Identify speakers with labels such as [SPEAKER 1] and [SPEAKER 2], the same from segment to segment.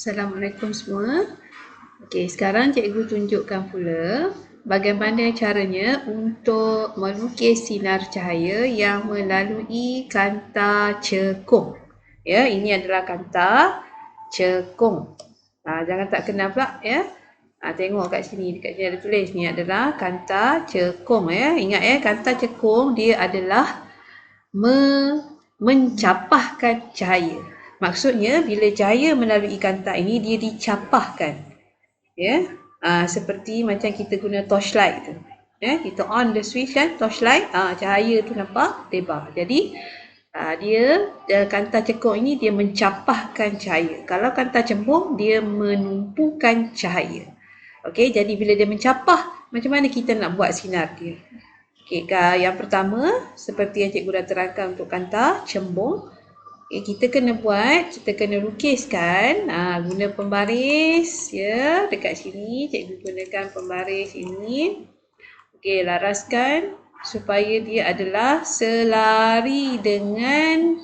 [SPEAKER 1] Assalamualaikum semua. Okey, sekarang cikgu tunjukkan pula bagaimana caranya untuk melukis sinar cahaya yang melalui kanta cekung. Ya, ini adalah kanta cekung. Jangan tak kenal pula ya. Tengok kat sini, dekat sini ada tulis ni adalah kanta cekung ya. Ingat ya, kanta cekung dia adalah mencapahkan cahaya. Maksudnya bila cahaya melalui kanta ini dia dicapahkan. Ya. Seperti macam kita guna torchlight tu. Ya, kita on the switch kan torchlight, cahaya tu nampak lebar. Jadi dia kanta cekung ini dia mencapahkan cahaya. Kalau kanta cembung dia menumpukan cahaya. Okey, jadi bila dia mencapah, macam mana kita nak buat sinar dia? Okey, yang pertama seperti yang cikgu dah terangkan untuk kanta cembung, kita kena lukiskan guna pembaris ya. Dekat sini cikgu gunakan pembaris ini. Okey, laraskan supaya dia adalah selari dengan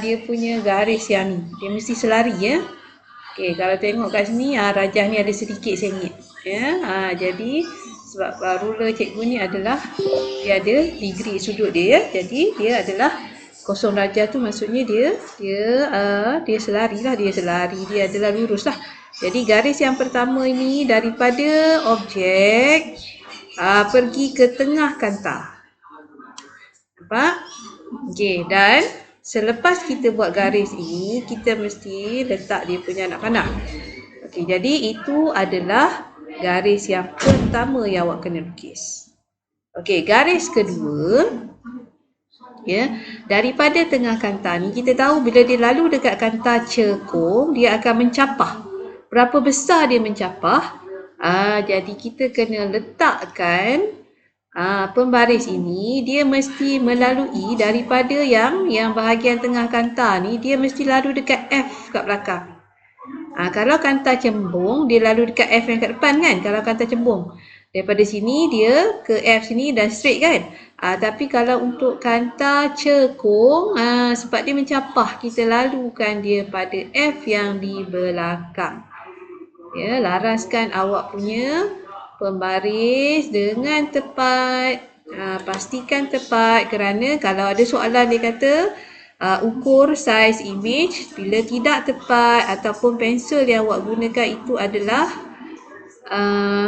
[SPEAKER 1] dia punya garis yang ni. Dia mesti selari ya. Okey, kalau tengok kat sini rajah ni ada sedikit sengit ya. Jadi sebab ruler cikgu ni adalah dia ada degree sudut dia ya. Jadi dia adalah kosong rajah tu maksudnya dia selari lah, dia adalah lurus lah. Jadi garis yang pertama ini daripada objek pergi ke tengah kanta. Nampak? Okey, dan selepas kita buat garis ini, kita mesti letak dia punya anak panah. Okey, jadi itu adalah garis yang pertama yang awak kena lukis. Okey, garis kedua, ya, daripada tengah kanta ni kita tahu bila dia lalu dekat kanta cekung, dia akan mencapah. Berapa besar dia mencapah? Jadi kita kena letakkan pembaris ini, dia mesti melalui daripada yang bahagian tengah kanta ni, dia mesti lalu dekat F kat belakang. Kalau kanta cembung, dia lalu dekat F yang kat depan kan, kalau kanta cembung. Daripada sini dia ke F sini dan straight kan. Tapi kalau untuk kanta cekung, sebab dia mencapah, kita lalukan dia pada F yang di belakang. Ya, laraskan awak punya pembaris dengan tepat. Pastikan tepat kerana kalau ada soalan dia kata ukur saiz image, bila tidak tepat ataupun pensel yang awak gunakan itu adalah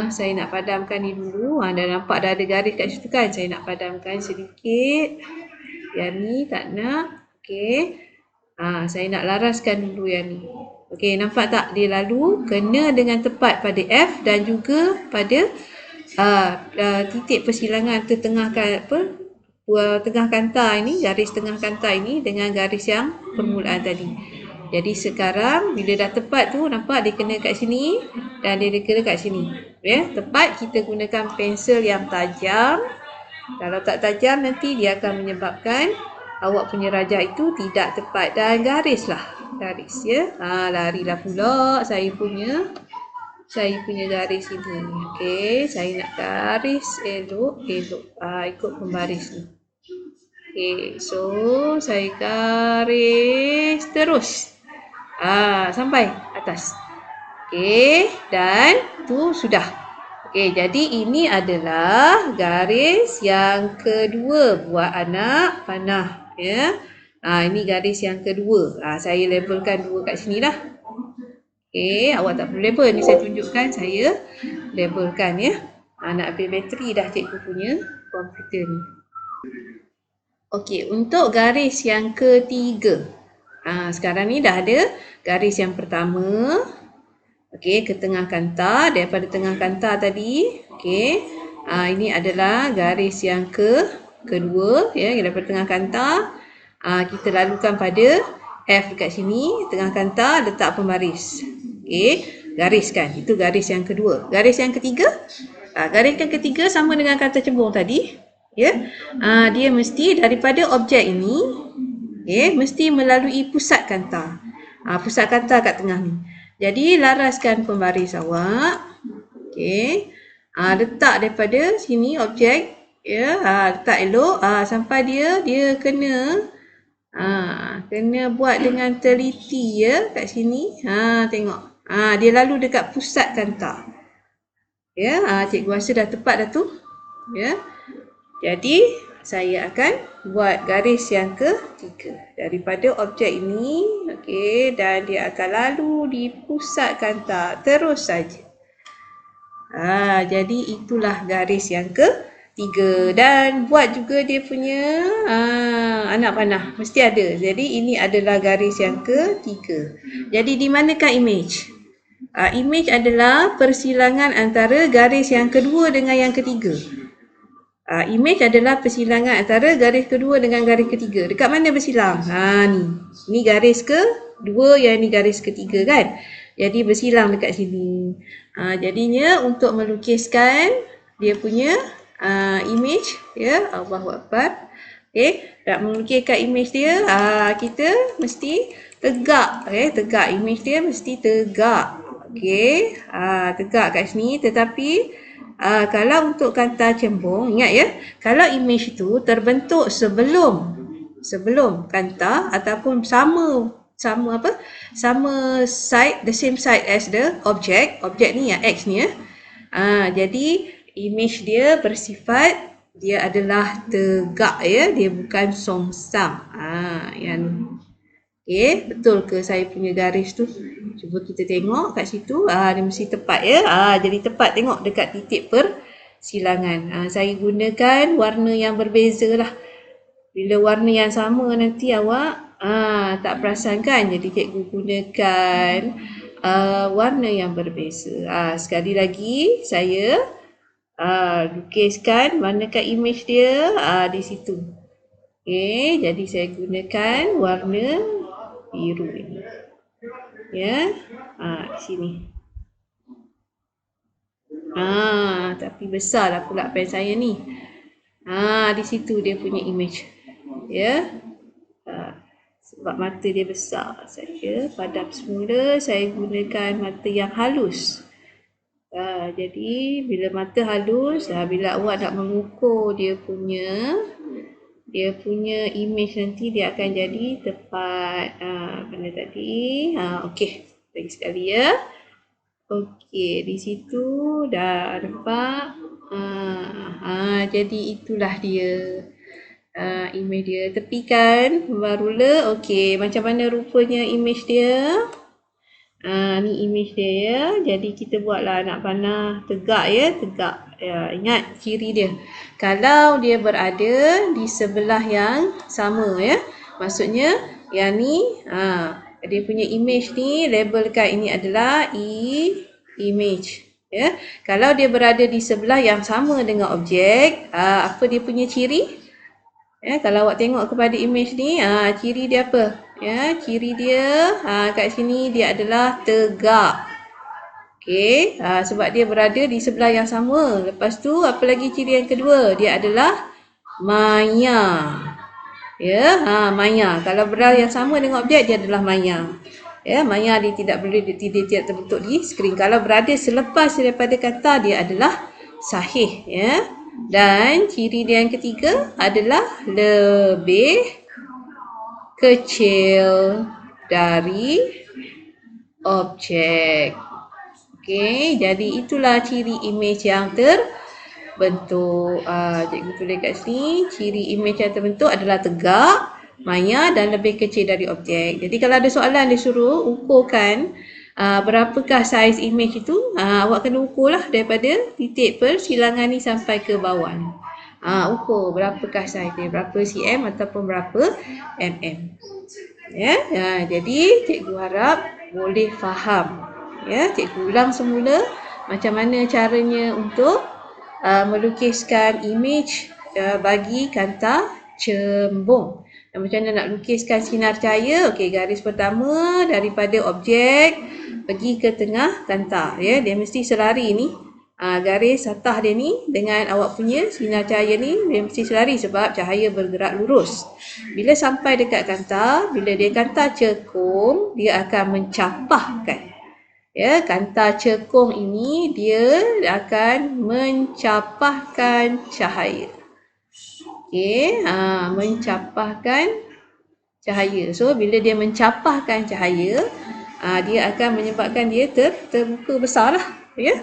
[SPEAKER 1] saya nak padamkan ni dulu. Dah nampak dah ada garis kat situ kan. Saya nak padamkan sedikit. Yang ni tak nak. Okey. Saya nak laraskan dulu yang ni. Okey, nampak tak dia lalu kena dengan tepat pada F dan juga pada titik persilangan tengah kanta ini, garis tengah kanta ini dengan garis yang permulaan tadi. Jadi sekarang bila dah tepat tu, nampak dia kena kat sini dan dia kena kat sini. Ya, tepat kita gunakan pensel yang tajam. Kalau tak tajam nanti dia akan menyebabkan awak punya rajah itu tidak tepat. Dan garis ya. Larilah pula saya punya garis ini. Okey, saya nak garis elok. Ikut pembaris ni. Okey, so saya garis terus. Sampai atas. Okey, dan tu sudah. Okey, jadi ini adalah garis yang kedua buat anak panah ya. Ini garis yang kedua. Saya labelkan dua kat sini dah. Okey, awak tak perlu label, ni saya tunjukkan, saya labelkan ya. Nak ambil bateri dah cikgu punya komputer ni. Okey, untuk garis yang ketiga. Sekarang ni dah ada garis yang pertama. Okey, ke tengah kanta, daripada tengah kanta tadi. Okey. Ini adalah garis yang kedua ya, daripada tengah kanta. Kita lalukan pada F dekat sini, tengah kanta, letak pembaris. Okey, gariskan. Itu garis yang kedua. Garis yang ketiga? Garis yang ketiga sama dengan kanta cembung tadi. Ya. Dia mesti daripada objek ini, mesti melalui pusat kanta. Pusat kanta kat tengah ni. Jadi laraskan pembaris awak. Okey. Letak daripada sini objek ya, letak elok sampai dia kena Kena buat dengan teliti ya kat sini. Tengok. Dia lalu dekat pusat kanta. Ya, cikgu rasa dah tepat dah tu. Ya. Jadi, saya akan buat garis yang ketiga. Daripada objek ini, okey, dan dia akan lalu di pusat kanta. Terus saja. Jadi itulah garis yang ketiga. Dan buat juga dia punya anak panah. Mesti ada. Jadi ini adalah garis yang ketiga. Jadi di manakah image? Image adalah persilangan antara garis yang kedua dengan yang ketiga. Image adalah persilangan antara garis kedua dengan garis ketiga. Dekat mana bersilang? Ni. Ni garis kedua, yang ni garis ketiga kan? Jadi bersilang dekat sini. Jadinya untuk melukiskan dia punya image, ya, Allahu Akbar. Okey, nak melukiskan image dia, kita mesti tegak, tegak, image dia mesti tegak. Okey, tegak kat sini, tetapi kalau untuk kanta cembung, ingat ya, kalau image tu terbentuk sebelum kanta ataupun sama side, the same side as the object ni yang X ni ya. Jadi image dia bersifat dia adalah tegak ya, dia bukan songsam. Yang okey, betul ke saya punya garis tu? Cuba kita tengok kat situ. Dia mesti tepat ya. Jadi tepat, tengok dekat titik persilangan. Saya gunakan warna yang berbeza lah. Bila warna yang sama nanti awak tak perasan kan? Jadi cikgu gunakan warna yang berbeza. Sekali lagi saya lukiskan manakah image dia di situ. Okey, jadi saya gunakan warna biru ini. Ya. Di sini. Tapi besarlah pula pen saya ni. Di situ dia punya image. Ya. Sebab mata dia besar saja. Pada semula saya gunakan mata yang halus. Jadi bila mata halus, bila awak nak mengukur dia punya image nanti, dia akan jadi tepat. Mana tadi? Okey, lagi sekali ya. Okey, di situ dah nampak. Jadi itulah dia image dia. Tepikan ruler. Okey, macam mana rupanya image dia? Ni image dia ya. Jadi kita buatlah anak panah tegak ya, tegak. Ingat ciri dia. Kalau dia berada di sebelah yang sama ya. Maksudnya yang ni dia punya image ni labelkan ini adalah image ya. Kalau dia berada di sebelah yang sama dengan objek, apa dia punya ciri? Ya, kalau awak tengok kepada image ni, ciri dia apa? Ya, ciri dia kat sini dia adalah tegak. Okey, sebab dia berada di sebelah yang sama. Lepas tu apa lagi ciri yang kedua? Dia adalah maya. Ya, maya. Kalau berada yang sama dengan objek, dia adalah maya. Ya, maya dia tidak terbentuk di skrin. Kalau berada selepas daripada kata, dia adalah sahih ya. Dan ciri dia yang ketiga adalah lebih kecil dari objek. Okey, jadi itulah ciri image yang terbentuk. Cikgu tulis kat sini, ciri image yang terbentuk adalah tegak, maya dan lebih kecil dari objek. Jadi kalau ada soalan dia suruh ukurkan berapakah saiz image itu, awak kena ukurlah daripada titik persilangan ni sampai ke bawah ni. Ukur berapakah saiz dia, berapa cm ataupun berapa mm. Ya, jadi cikgu harap boleh faham. Ya, cikgu ulang semula macam mana caranya untuk melukiskan image bagi kanta cembung. Dan macam mana nak lukiskan sinar cahaya? Okey, garis pertama daripada objek pergi ke tengah kanta. Ya, dia mesti selari ni. Garis satah dia ni dengan awak punya sinar cahaya ni, dia mesti selari sebab cahaya bergerak lurus. Bila sampai dekat kanta, bila dia kanta cekung, dia akan mencapahkan. Ya, kanta cekung ini dia akan mencapahkan cahaya. Okey, mencapahkan cahaya. So bila dia mencapahkan cahaya, dia akan menyebabkan dia terbuka besar lah, ya.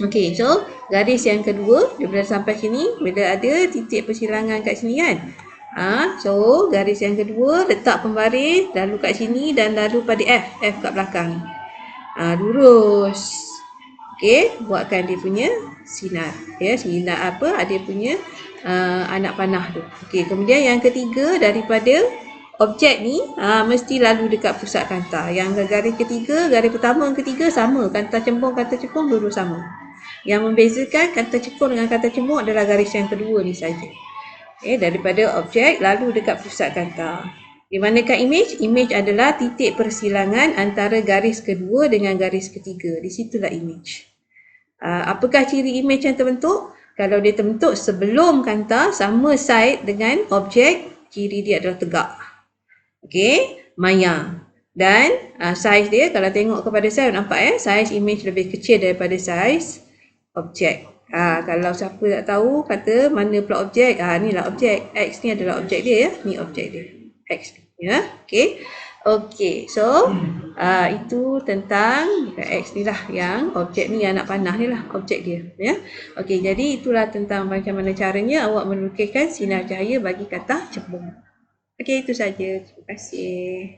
[SPEAKER 1] Okey, so garis yang kedua dia bila sampai sini, bila ada titik persilangan kat sini kan. So garis yang kedua letak pembaris lalu kat sini dan lalu pada F kat belakang. Lurus. Okey, buatkan dia punya sinar. Ya, sinar apa? Dia punya anak panah tu. Okey, kemudian yang ketiga daripada objek ni mesti lalu dekat pusat kanta. Yang garis ketiga, garis pertama dan ketiga sama. Kanta cembung dulu sama. Yang membezakan kanta cekung dengan kanta cembung adalah garis yang kedua ni saja. Daripada objek lalu dekat pusat kanta. Di manakah image? Image adalah titik persilangan antara garis kedua dengan garis ketiga. Di situlah image. Apakah ciri image yang terbentuk? Kalau dia terbentuk sebelum kanta sama side dengan objek, ciri dia adalah tegak. Okey, maya. Dan saiz dia kalau tengok kepada saiz nampak saiz image lebih kecil daripada saiz objek. Kalau siapa tak tahu kata mana pula objek, ni lah objek. X ni adalah objek dia ya. Ni objek dia. X ni ya. Okey. Okey. So itu tentang X ni lah yang objek ni, anak panah ni lah objek dia ya. Okey, jadi itulah tentang macam mana caranya awak melukiskan sinar cahaya bagi kata cembung. Okey, itu saja. Terima kasih.